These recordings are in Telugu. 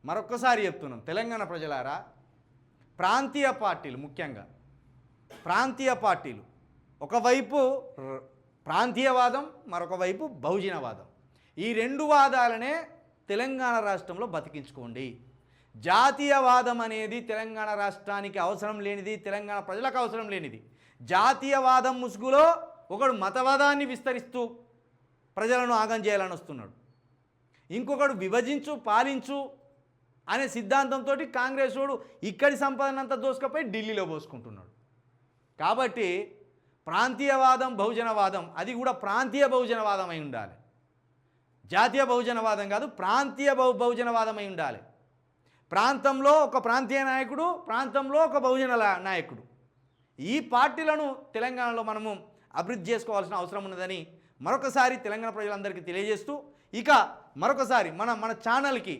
మరొక్కసారి చెప్తున్నాం, తెలంగాణ ప్రజలారా, ప్రాంతీయ పార్టీలు, ముఖ్యంగా ప్రాంతీయ పార్టీలు, ఒకవైపు ప్రాంతీయవాదం, మరొక వైపు బహుజనవాదం, ఈ రెండు వాదాలనే తెలంగాణ రాష్ట్రంలో బతికించుకోండి. జాతీయవాదం అనేది తెలంగాణ రాష్ట్రానికి అవసరం లేనిది, తెలంగాణ ప్రజలకు అవసరం లేనిది. జాతీయవాదం ముసుగులో ఒకడు మతవాదాన్ని విస్తరిస్తూ ప్రజలను ఆగం చేయాలని వస్తున్నాడు, ఇంకొకడు విభజించు పాలించు అనే సిద్ధాంతంతో కాంగ్రెస్ వాడు ఇక్కడి సంపదనంతా దోసుకపోయి ఢిల్లీలో పోసుకుంటున్నాడు. కాబట్టి ప్రాంతీయవాదం, బహుజనవాదం, అది కూడా ప్రాంతీయ బహుజనవాదం అయి ఉండాలి. జాతీయ బహుజనవాదం కాదు, ప్రాంతీయ బహుజనవాదం అయి ఉండాలి. ప్రాంతంలో ఒక ప్రాంతీయ నాయకుడు, ప్రాంతంలో ఒక బహుజన నాయకుడు. ఈ పార్టీలను తెలంగాణలో మనము అభివృద్ధి చేసుకోవాల్సిన అవసరం ఉన్నదని మరొకసారి తెలంగాణ ప్రజలందరికీ తెలియజేస్తూ, ఇక మరొకసారి మన ఛానల్కి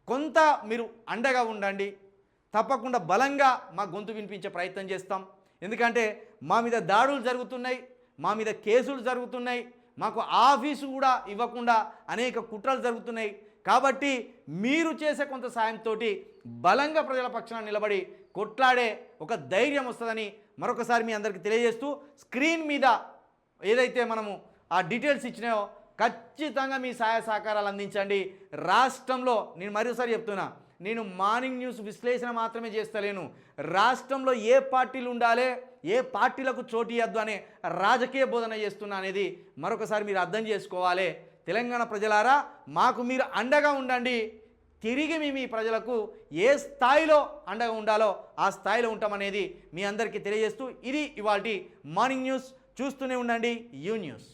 కొంత మీరు అండగా ఉండండి. తప్పకుండా బలంగా మా గొంతు వినిపించే ప్రయత్నం చేస్తాం. ఎందుకంటే మా మీద దాడులు జరుగుతున్నాయి, మా మీద కేసులు జరుగుతున్నాయి, మాకు ఆఫీసు కూడా ఇవ్వకుండా అనేక కుట్రలు జరుగుతున్నాయి. కాబట్టి మీరు చేసే కొంత సాయంతో బలంగా ప్రజల పక్షాన నిలబడి కొట్లాడే ఒక ధైర్యం వస్తుందని మరొకసారి మీ అందరికీ తెలియజేస్తూ, స్క్రీన్ మీద ఏదైతే మనము ఆ డీటెయిల్స్ ఇచ్చినాయో ఖచ్చితంగా మీ సహాయ సహకారాలు అందించండి. రాష్ట్రంలో నేను మరోసారి చెప్తున్నా, నేను మార్నింగ్ న్యూస్ విశ్లేషణ మాత్రమే చేస్తలేను. రాష్ట్రంలో ఏ పార్టీలు ఉండాలి, ఏ పార్టీలకు చోటు ఇవ్వద్దు అనే రాజకీయ బోధన చేస్తున్నా అనేది మరొకసారి మీరు అర్థం చేసుకోవాలి. తెలంగాణ ప్రజలారా, మాకు మీరు అండగా ఉండండి. తిరిగి మీ ప్రజలకు ఏ స్థాయిలో అండగా ఉండాలో ఆ స్థాయిలో ఉంటామనేది మీ అందరికీ తెలియజేస్తూ, ఇది ఇవాల్టి మార్నింగ్ న్యూస్. చూస్తూనే ఉండండి యూ న్యూస్.